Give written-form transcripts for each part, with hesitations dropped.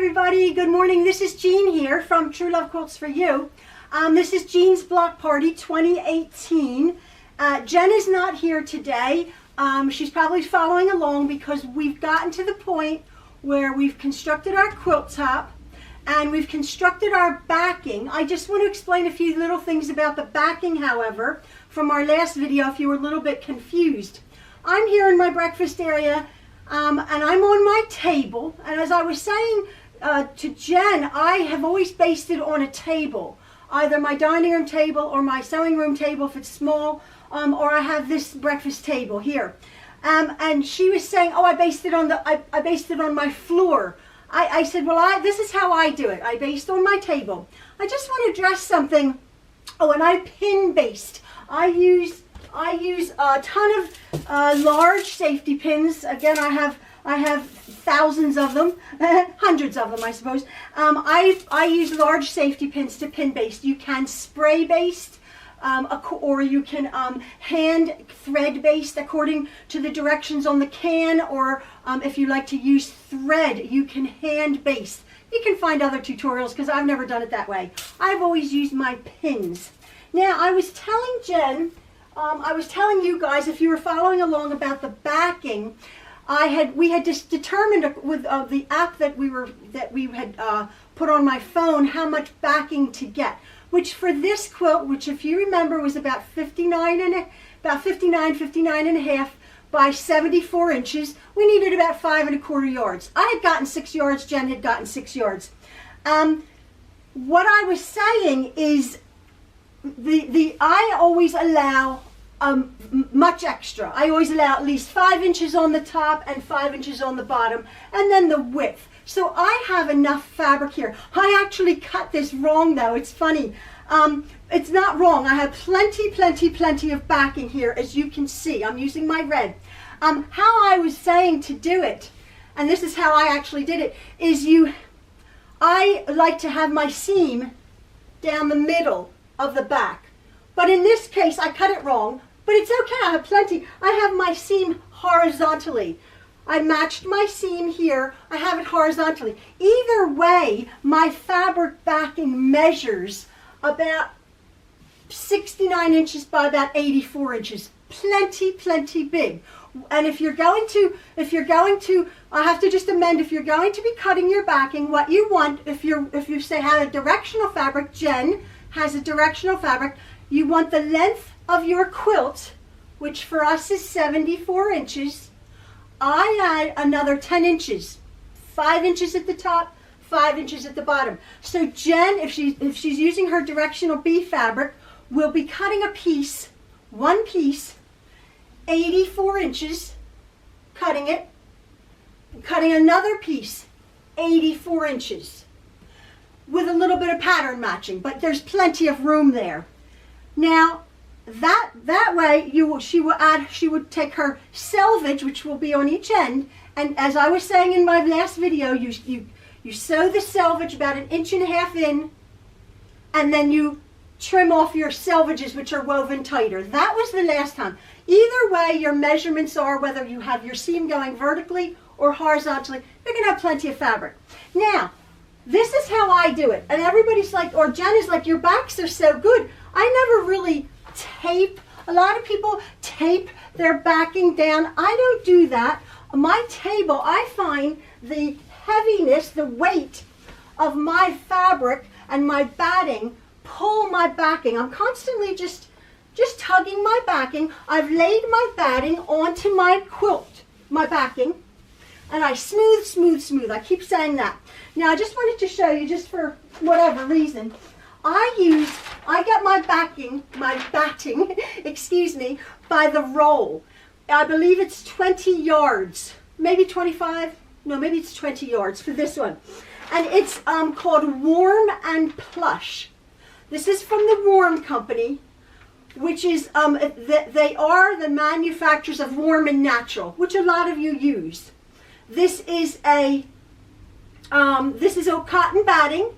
everybody. Good morning. This is Jean here from Truelove Quilts for You. This is Jean's Block Party 2018. Jen is not here today. She's probably following along because we've gotten to the point where we've constructed our quilt top and we've constructed our backing. I just want to explain a few little things about the backing, however, from our last video if you were a little bit confused. I'm here in my breakfast area. And I'm on my table, and as I was saying to Jen, I have always basted on a table, either my dining room table or my sewing room table if it's small, or I have this breakfast table here. And she was saying, oh, I basted on my floor. I said, well, this is how I do it. I baste on my table. I just want to address something. Oh, and I pin baste. I use a ton of large safety pins. Again, I have thousands of them, hundreds of them, I suppose. I use large safety pins to pin baste. You can spray baste, or you can hand thread baste according to the directions on the can, or if you like to use thread, you can hand baste. You can find other tutorials because I've never done it that way. I've always used my pins. Now, I was telling Jen, I was telling you guys, if you were following along, about the backing. We had just determined with the app that we had put on my phone how much backing to get. Which for this quilt, which if you remember was about 59 and a half by 74 inches, we needed about 5 1/4 yards. I had gotten 6 yards. Jen had gotten 6 yards. What I was saying is I always allow much extra. I always allow at least 5 inches on the top and 5 inches on the bottom, and then the width. So I have enough fabric here. I actually cut this wrong though. It's funny. It's not wrong. I have plenty of backing here, as you can see. I'm using my red. How I was saying to do it, and this is how I actually did it, is I like to have my seam down the middle of the back. But in this case, I cut it wrong, but it's okay, I have plenty. I have my seam horizontally. I matched my seam here, I have it horizontally. Either way, my fabric backing measures about 69 inches by about 84 inches. Plenty big. And if you're going to, I have to just amend, if you're going to be cutting your backing, what you want, if you say have a directional fabric, Jen has a directional fabric, you want the length of your quilt, which for us is 74 inches. I add another 10 inches, 5 inches at the top, 5 inches at the bottom. So Jen, if she's using her directional B fabric, will be cutting a piece, one piece, 84 inches, cutting it, cutting another piece, 84 inches, with a little bit of pattern matching, but there's plenty of room there. Now, that way she would take her selvage, which will be on each end, and as I was saying in my last video, you sew the selvage about 1.5 inches in, and then you trim off your selvages, which are woven tighter. That was the last time. Either way, your measurements are, whether you have your seam going vertically or horizontally, you're going to have plenty of fabric. Now, this is how I do it, and everybody's like, or Jen is like, your backs are so good. I never really tape. A lot of people tape their backing down. I don't do that. My table, I find the heaviness, the weight of my fabric and my batting pull my backing. I'm constantly just tugging my backing. I've laid my batting onto my quilt, my backing, and I smooth. I keep saying that. Now I just wanted to show you, just for whatever reason, I get my batting, excuse me, by the roll. I believe it's 20 yards, maybe 25, no, maybe it's 20 yards for this one. And it's called Warm and Plush. This is from the Warm Company, which is, they are the manufacturers of Warm and Natural, which a lot of you use. This is a cotton batting.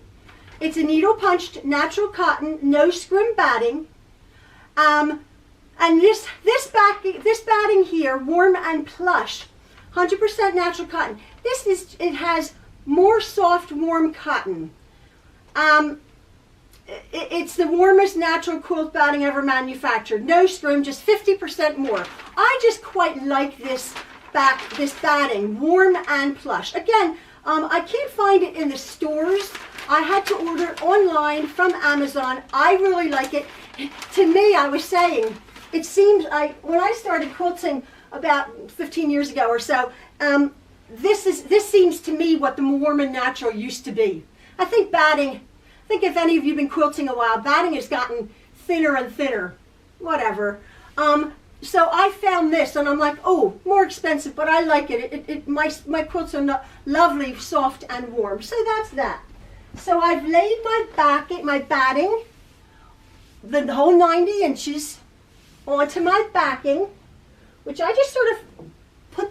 It's a needle punched natural cotton, no scrim batting. And this batting here, Warm and Plush, 100% natural cotton. It has more soft, warm cotton. It's the warmest natural quilt batting ever manufactured. No scrim, just 50% more. I just quite like this batting, warm and plush. Again, I can't find it in the stores. I had to order it online from Amazon. I really like it. To me, I was saying, it seems when I started quilting about 15 years ago or so, this seems to me what the warm and natural used to be. I think if any of you have been quilting a while, batting has gotten thinner and thinner, whatever. So I found this and I'm like, oh, more expensive, but I like it. My quilts are lovely, soft and warm. So that's that. So I've laid my batting, the whole 90 inches onto my backing, which I just sort of put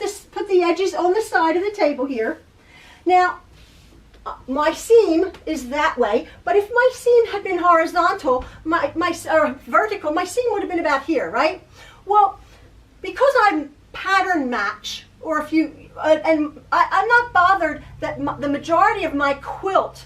the edges on the side of the table here. Now, my seam is that way, but if my seam had been horizontal, or vertical, my seam would have been about here, right? Well, because I'm pattern match, or if you, and I'm not bothered that the majority of my quilt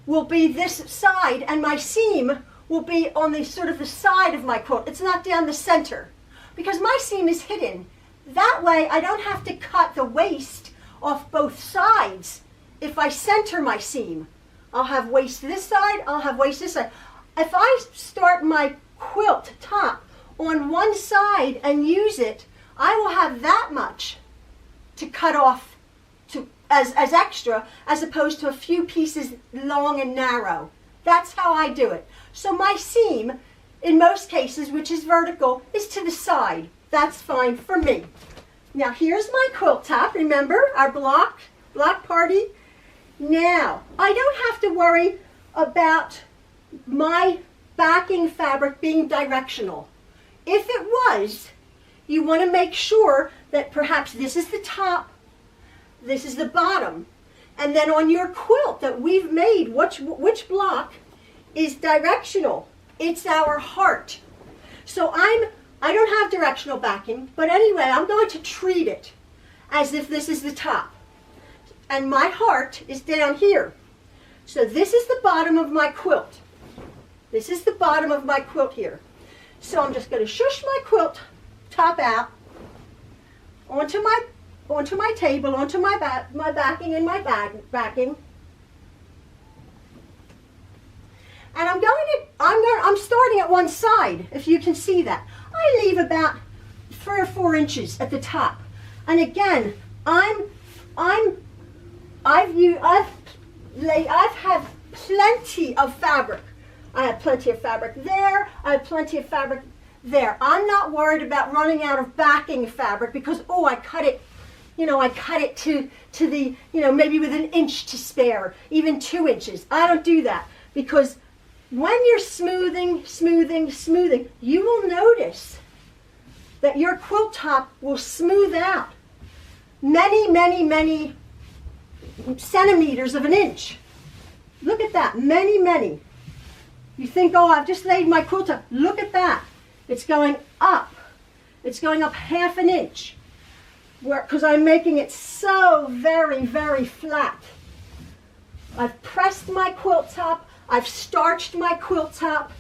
will be this side, and my seam will be on the sort of the side of my quilt. It's not down the center, because my seam is hidden. That way, I don't have to cut the waist off both sides. If I center my seam, I'll have waist this side, I'll have waist this side. If I start my quilt top on one side and use it, I will have that much to cut off as extra, as opposed to a few pieces long and narrow. That's how I do it. So my seam, in most cases, which is vertical, is to the side. That's fine for me. Now here's my quilt top. Remember our block party? Now, I don't have to worry about my backing fabric being directional. If it was, you want to make sure that perhaps this is the top, this is the bottom, and then on your quilt that we've made, which block is directional? It's our heart. So I don't have directional backing, but anyway, I'm going to treat it as if this is the top. And my heart is down here. So this is the bottom of my quilt. This is the bottom of my quilt here. So I'm just going to shush my quilt top out onto my table, onto my backing and my backing. And I'm starting at one side, if you can see that. I leave about 3 or 4 inches at the top. And again, I've had plenty of fabric. I have plenty of fabric there. I have plenty of fabric there. I'm not worried about running out of backing fabric because, oh, I cut it, I cut it to the, maybe with 1 inch to spare, even 2 inches. I don't do that because when you're smoothing, you will notice that your quilt top will smooth out many centimeters of 1 inch. Look at that, many. You think, oh, I've just laid my quilt up. Look at that. It's going up. It's going up 1/2 inch. Because I'm making it so very flat. I've pressed my quilt top. I've starched my quilt top.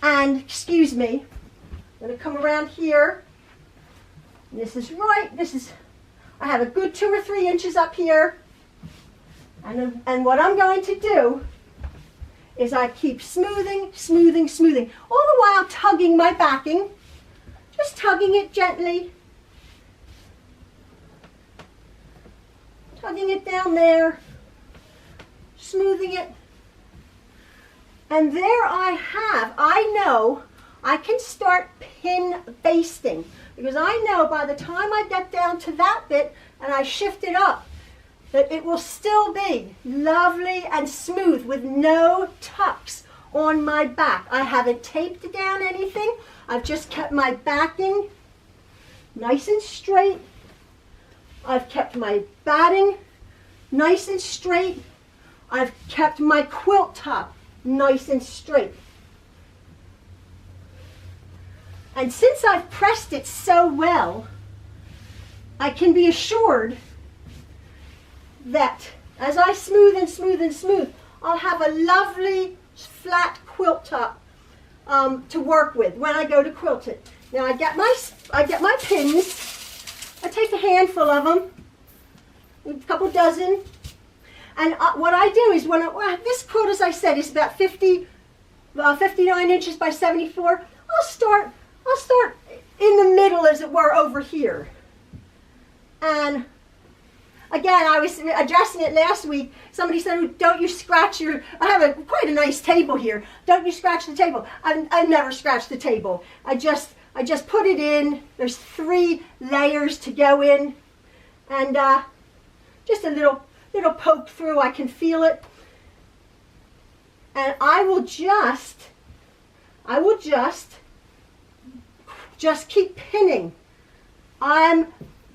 And, excuse me, I'm going to come around here. This is right. I have a good 2 or 3 inches up here. And what I'm going to do is I keep smoothing, all the while tugging my backing, just tugging it gently, tugging it down there, smoothing it. And there I know I can start pin basting, because I know by the time I get down to that bit and I shift it up, that it will still be lovely and smooth with no tucks on my back. I haven't taped down anything. I've just kept my backing nice and straight. I've kept my batting nice and straight. I've kept my quilt top nice and straight. And since I've pressed it so well, I can be assured that as I smooth and smooth and smooth, I'll have a lovely flat quilt top to work with when I go to quilt it. Now I get my pins. I take a handful of them, a couple dozen, and what I do is this quilt, as I said, is about 59 inches by 74. I'll start in the middle, as it were, over here. And again, I was addressing it last week. Somebody said, oh, don't you scratch your, I have quite a nice table here. Don't you scratch the table. I never scratch the table. I just put it in. There's 3 layers to go in. And just a little poke through. I can feel it. And I will just keep pinning.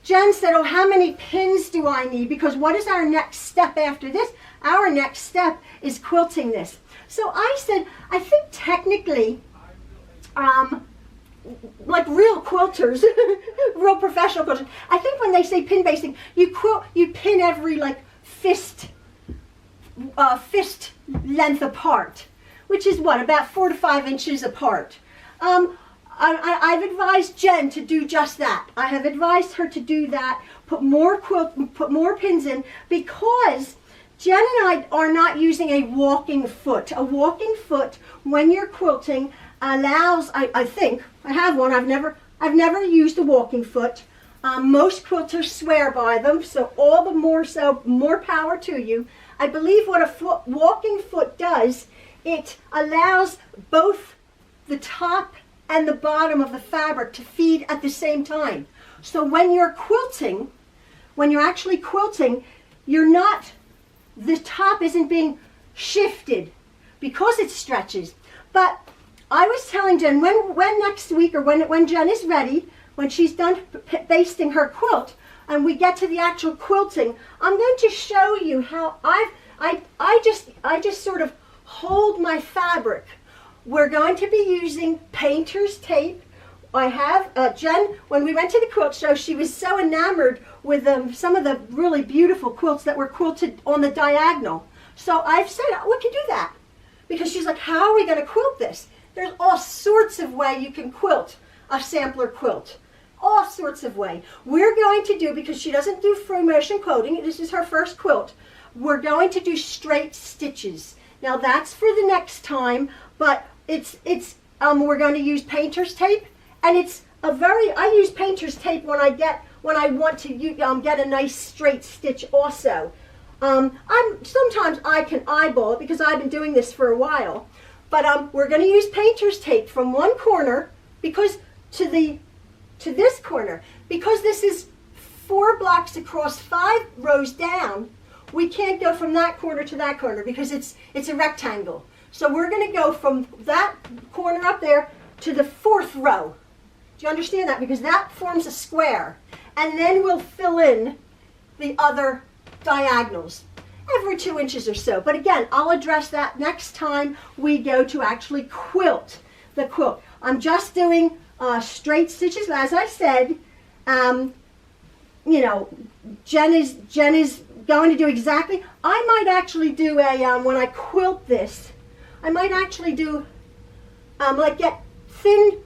Jen said, oh, how many pins do I need? Because what is our next step after this? Our next step is quilting this. So I said, I think technically, like real quilters, real professional quilters, I think when they say pin basting, you pin every like fist length apart, which is what, about 4 to 5 inches apart. I've advised Jen to do just that. I have advised her to do that, put more pins in, because Jen and I are not using a walking foot. A walking foot, when you're quilting, allows, I think, I have one, I've never used a walking foot. Most quilters swear by them, so all the more power to you. I believe what a walking foot does, it allows both the top and the bottom of the fabric to feed at the same time. So when you're quilting, when you're actually quilting, the top isn't being shifted because it stretches. But I was telling Jen, when next week, or when Jen is ready, when she's done basting her quilt, and we get to the actual quilting, I'm going to show you how I just sort of hold my fabric. We're going to be using painter's tape. I have, Jen, when we went to the quilt show, she was so enamored with some of the really beautiful quilts that were quilted on the diagonal. So I've said, we can do that. Because she's like, how are we going to quilt this? There's all sorts of ways you can quilt a sampler quilt. All sorts of ways. We're going to do, because she doesn't do free motion quilting, this is her first quilt, we're going to do straight stitches. Now that's for the next time, but we're going to use painter's tape, and I use painter's tape when I want to get a nice straight stitch also. Sometimes I can eyeball it because I've been doing this for a while, but we're going to use painter's tape from one corner because to this corner, because this is 4 blocks across 5 rows down. We can't go from that corner to that corner because it's a rectangle. So we're going to go from that corner up there to the 4th row. Do you understand that? Because that forms a square. And then we'll fill in the other diagonals every 2 inches or so. But again, I'll address that next time we go to actually quilt the quilt. I'm just doing straight stitches, as I said. Jen is going to do exactly. I might actually do when I quilt this, I might actually do get thin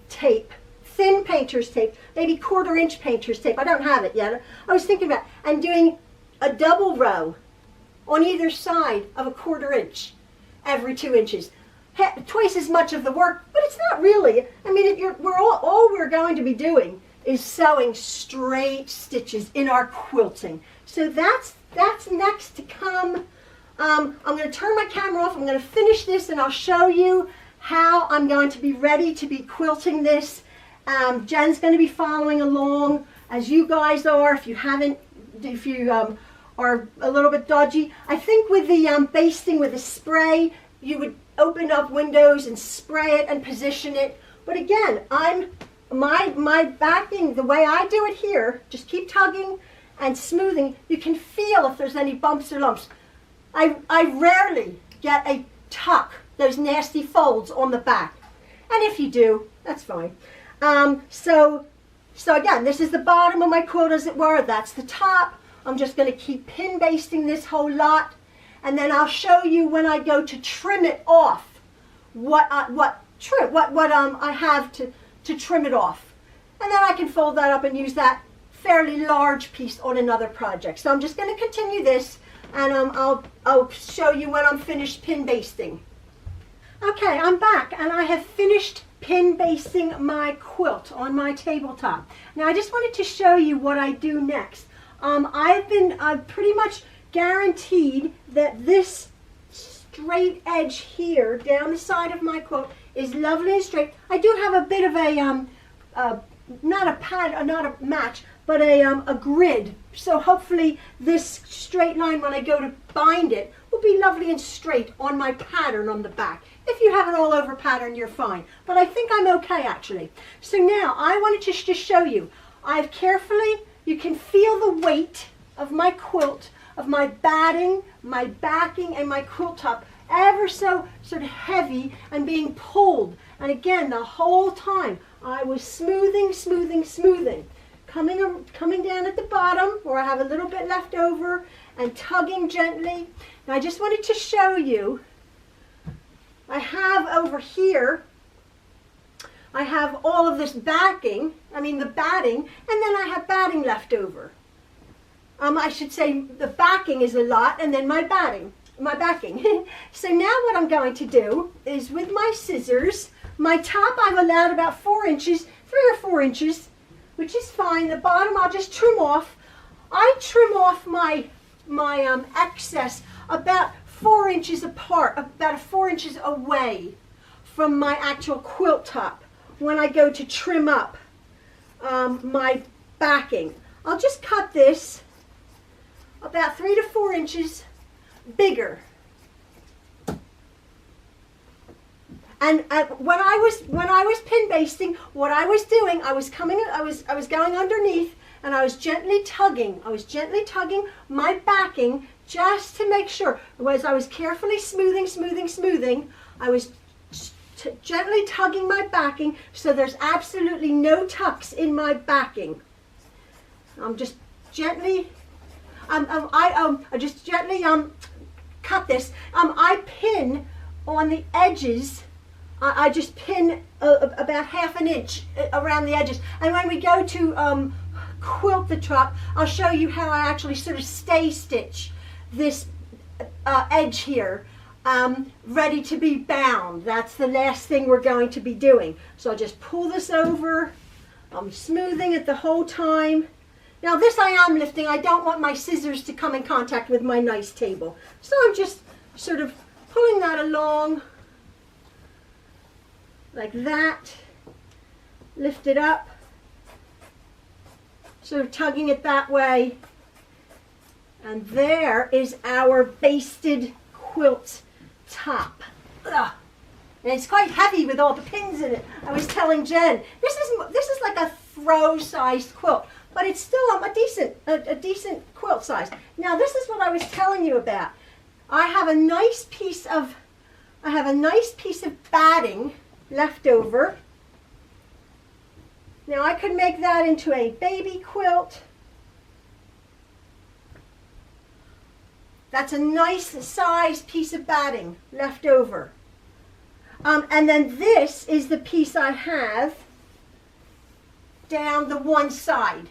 tape, thin painter's tape, maybe 1/4 inch painter's tape. I don't have it yet. I was thinking about and doing a double row on either side of a 1/4 inch every 2 inches. Twice as much of the work, but it's not really. I mean, all we're going to be doing is sewing straight stitches in our quilting. So that's next to come. I'm going to turn my camera off. I'm going to finish this, and I'll show you how I'm going to be ready to be quilting this. Jen's going to be following along, as you guys are. If you are a little bit dodgy, I think with the basting with the spray, you would open up windows and spray it and position it. But again, my backing, the way I do it here, just keep tugging and smoothing. You can feel if there's any bumps or lumps. I rarely get a tuck, those nasty folds on the back. And if you do, that's fine. So again, this is the bottom of my quilt, as it were. That's the top. I'm just going to keep pin basting this whole lot, and then I'll show you when I go to trim it off what I have to trim it off. And then I can fold that up and use that fairly large piece on another project. So I'm just going to continue this, and I'll show you when I'm finished pin basting. Okay, I'm back, and I have finished pin basting my quilt on my tabletop. Now I just wanted to show you what I do next. I've pretty much guaranteed that this straight edge here down the side of my quilt is lovely and straight. I do have a bit of a not a match, but a grid. So hopefully this straight line, when I go to bind it, will be lovely and straight on my pattern on the back. If you have an all over pattern, you're fine. But I think I'm okay actually. So now I wanted to just show you. I've carefully, you can feel the weight of my quilt, of my batting, my backing, and my quilt top ever so sort of heavy and being pulled. And again, the whole time I was smoothing, coming down at the bottom where I have a little bit left over and tugging gently. Now I just wanted to show you, I have over here, I have all of this backing, the batting, and then I have batting left over. I should say the backing is a lot, and then my backing. So now what I'm going to do is with my scissors, my top I've allowed about 4 inches, 3 or 4 inches, which is fine. The bottom I'll just trim off. I trim off my excess about 4 inches apart, about 4 inches away from my actual quilt top when I go to trim up my backing. I'll just cut this about 3 to 4 inches bigger. And when I was pin basting, what I was doing, I was going underneath, and I was gently tugging. I was gently tugging my backing just to make sure. As I was carefully smoothing, I was gently tugging my backing so there's absolutely no tucks in my backing. I'm just gently, I just gently cut this. I pin on the edges. I just pin about ½ an inch around the edges. And when we go to quilt the top, I'll show you how I actually sort of stay stitch this edge here, ready to be bound. That's the last thing we're going to be doing. So I'll just pull this over. I'm smoothing it the whole time. Now this I am lifting. I don't want my scissors to come in contact with my nice table. So I'm just sort of pulling that along like that. Lift it up. Sort of tugging it that way. And there is our basted quilt top. Ugh. And it's quite heavy with all the pins in it. I was telling Jen, this is like a throw-sized quilt, but it's still a decent quilt size. Now this is what I was telling you about. I have a nice piece of batting left over. Now I could make that into a baby quilt. That's a nice size piece of batting left over. And then this is the piece I have down the one side.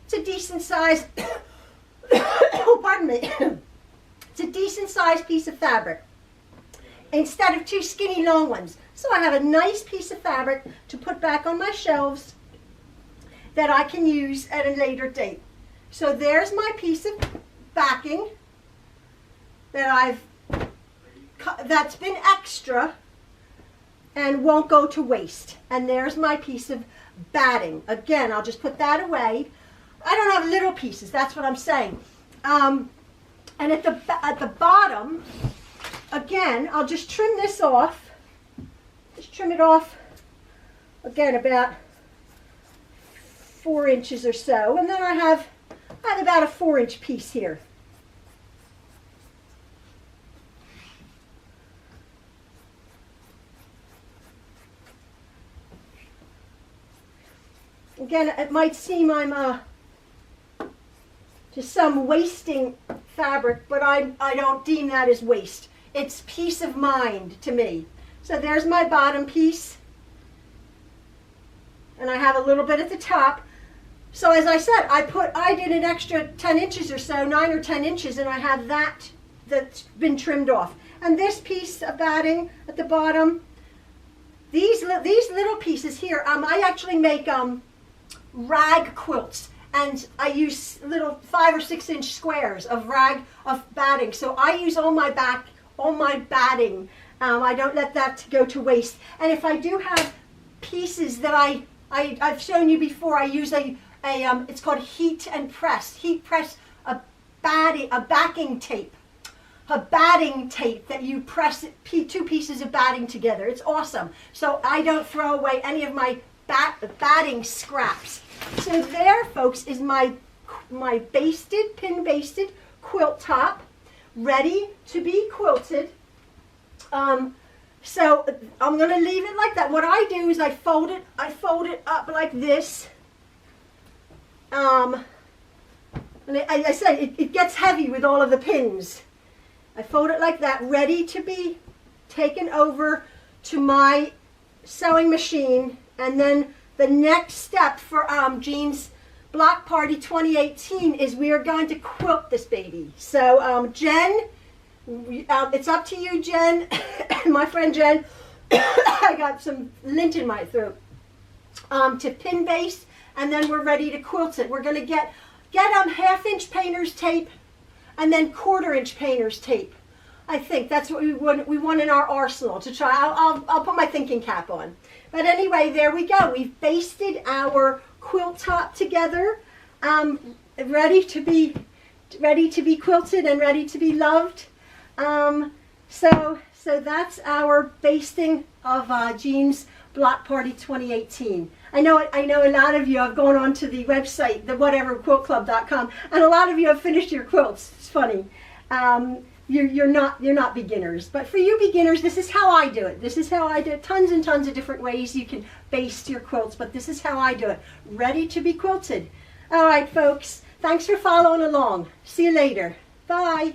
It's a decent size, oh, pardon me. It's a decent sized piece of fabric instead of 2 skinny long ones. So I have a nice piece of fabric to put back on my shelves that I can use at a later date. So there's my piece of backing that that's been extra and won't go to waste. And there's my piece of batting. Again, I'll just put that away. I don't have little pieces, that's what I'm saying. And at the bottom, again, I'll just trim this off. Just trim it off, again, about 4 inches or so. And then I have about a 4-inch piece here. Again, it might seem I'm to some wasting fabric, but I don't deem that as waste. It's peace of mind to me. So there's my bottom piece. And I have a little bit at the top. So as I said, I did an extra 10 inches or so, 9 or 10 inches, and I have that's been trimmed off. And this piece of batting at the bottom, these little pieces here, I actually make rag quilts, and I use little 5 or 6 inch squares of batting. So I use all my batting. I don't let that go to waste. And if I do have pieces that I've shown you before, I use it's called heat press a backing tape. A batting tape that you press 2 pieces of batting together. It's awesome. So I don't throw away any of my batting scraps. So there, folks, is my pin basted quilt top, ready to be quilted. So I'm going to leave it like that. What I do is I fold it up like this. And I said it gets heavy with all of the pins. I fold it like that, ready to be taken over to my sewing machine. And then the next step for Jean's Block Party 2018 is we are going to quilt this baby. So Jen, it's up to you, Jen. My friend Jen, I got some lint in my throat, to pin base, and then we're ready to quilt it. We're going to get 1/2 inch painter's tape, and then 1/4 inch painter's tape. I think that's what we want in our arsenal to try. I'll put my thinking cap on. But anyway, there we go. We've basted our quilt top together, ready to be quilted and ready to be loved. So that's our basting of Jean's Block Party 2018. I know a lot of you have gone on to the website, the whateverquiltclub.com, and a lot of you have finished your quilts. It's funny. You're not beginners, but for you beginners, this is how I do it. This is how I do it. Tons and tons of different ways you can baste your quilts, but this is how I do it. Ready to be quilted. All right, folks. Thanks for following along. See you later. Bye.